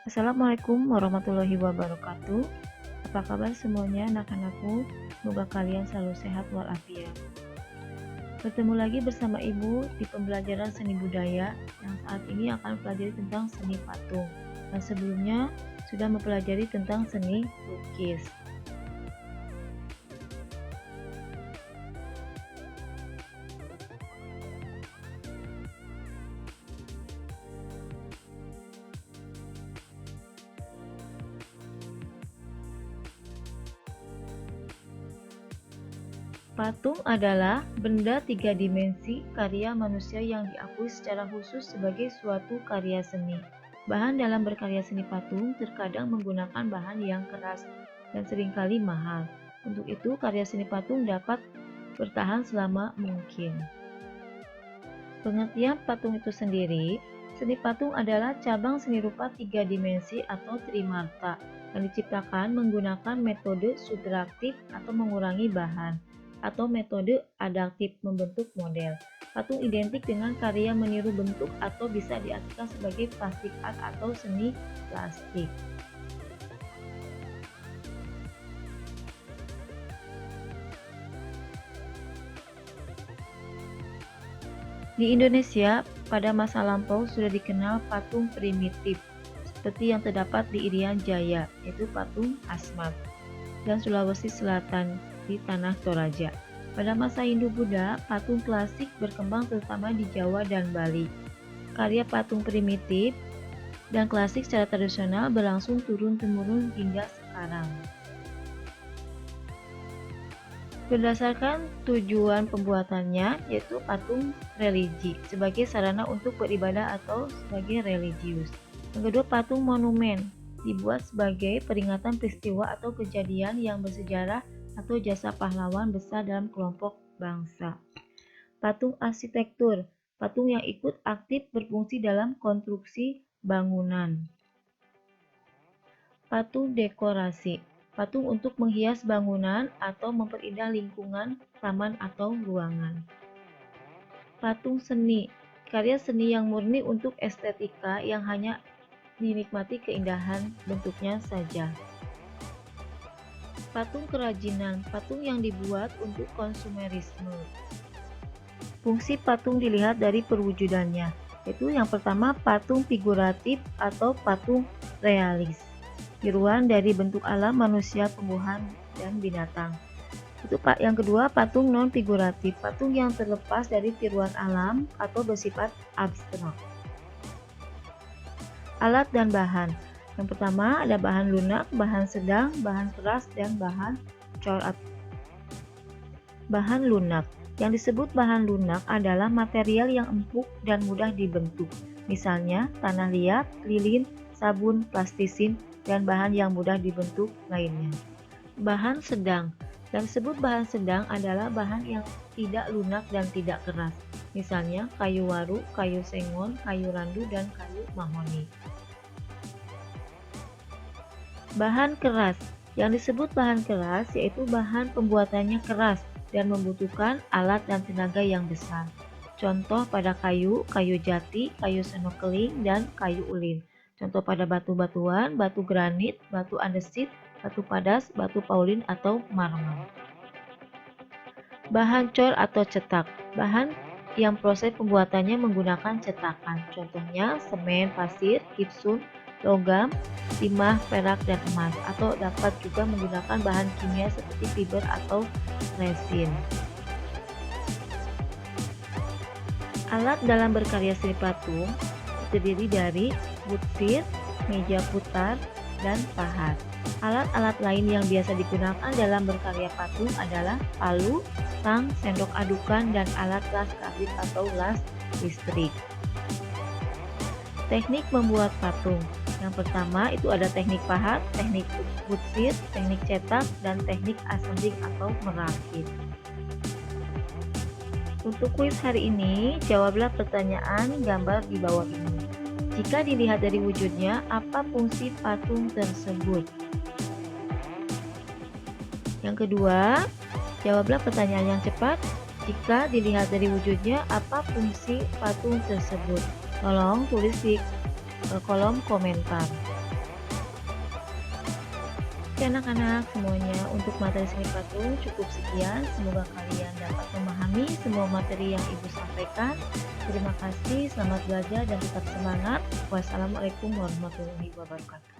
Assalamualaikum warahmatullahi wabarakatuh. Apa kabar semuanya anak-anakku? Semoga kalian selalu sehat walafiat. Bertemu lagi bersama Ibu di pembelajaran seni budaya yang saat ini akan pelajari tentang seni patung. Dan sebelumnya sudah mempelajari tentang seni lukis. Patung adalah benda tiga dimensi karya manusia yang diakui secara khusus sebagai suatu karya seni. Bahan dalam berkarya seni patung terkadang menggunakan bahan yang keras dan seringkali mahal. Untuk itu, karya seni patung dapat bertahan selama mungkin. Pengertian patung itu sendiri, seni patung adalah cabang seni rupa tiga dimensi atau trimarta yang diciptakan menggunakan metode subtraktif atau mengurangi bahan, atau metode adaptif membentuk model. Patung identik dengan karya meniru bentuk atau bisa diartikan sebagai plastik art atau seni plastik. Di Indonesia, pada masa lampau sudah dikenal patung primitif, seperti yang terdapat di Irian Jaya, yaitu patung Asmat, dan Sulawesi Selatan di Tanah Toraja. Pada masa Hindu-Buddha, patung klasik berkembang terutama di Jawa dan Bali. Karya patung primitif dan klasik secara tradisional berlangsung turun-temurun hingga sekarang. Berdasarkan tujuan pembuatannya, yaitu patung religi sebagai sarana untuk beribadah atau sebagai religius. Yang kedua, patung monumen dibuat sebagai peringatan peristiwa atau kejadian yang bersejarah atau jasa pahlawan besar dalam kelompok bangsa. Patung arsitektur, patung yang ikut aktif berfungsi dalam konstruksi bangunan. Patung dekorasi, patung untuk menghias bangunan atau memperindah lingkungan taman atau ruangan. Patung seni, karya seni yang murni untuk estetika yang hanya dinikmati keindahan bentuknya saja. Patung kerajinan, patung yang dibuat untuk konsumerisme. Fungsi patung dilihat dari perwujudannya, yaitu yang pertama patung figuratif atau patung realis, tiruan dari bentuk alam, manusia, tumbuhan, dan binatang. Yang kedua, patung non figuratif, patung yang terlepas dari tiruan alam atau bersifat abstrak. Alat dan bahan. Yang pertama ada bahan lunak, bahan sedang, bahan keras, dan bahan cor. Bahan lunak. Yang disebut bahan lunak adalah material yang empuk dan mudah dibentuk. Misalnya tanah liat, lilin, sabun, plastisin, dan bahan yang mudah dibentuk lainnya. Bahan sedang. Yang disebut bahan sedang adalah bahan yang tidak lunak dan tidak keras. Misalnya kayu waru, kayu sengon, kayu randu, dan kayu mahoni. Bahan keras. Yang disebut bahan keras yaitu bahan pembuatannya keras dan membutuhkan alat dan tenaga yang besar. Contoh pada kayu, kayu jati, kayu senokeling, dan kayu ulin. Contoh pada batu-batuan, batu granit, batu andesit, batu padas, batu paulin, atau marmer. Bahan cor atau cetak. Bahan yang proses pembuatannya menggunakan cetakan. Contohnya semen, pasir, gipsum, logam, timah, perak, dan emas, atau dapat juga menggunakan bahan kimia seperti fiber atau resin. Alat dalam berkarya seni patung terdiri dari butir, meja putar, dan pahat. Alat-alat lain yang biasa digunakan dalam berkarya patung adalah palu, tang, sendok adukan, dan alat las karbit atau las listrik. Teknik membuat patung. Yang pertama itu ada teknik pahat, teknik butir, teknik cetak, dan teknik assembling atau merakit. Untuk kuis hari ini, jawablah pertanyaan gambar di bawah ini. Jika dilihat dari wujudnya, apa fungsi patung tersebut? Yang kedua, jawablah pertanyaan yang cepat. Jika dilihat dari wujudnya, apa fungsi patung tersebut? Tolong tulis di kolom komentar. Oke anak-anak semuanya, untuk materi seni patung cukup sekian. Semoga kalian dapat memahami semua materi yang Ibu sampaikan. Terima kasih, selamat belajar dan tetap semangat. Wassalamualaikum warahmatullahi wabarakatuh.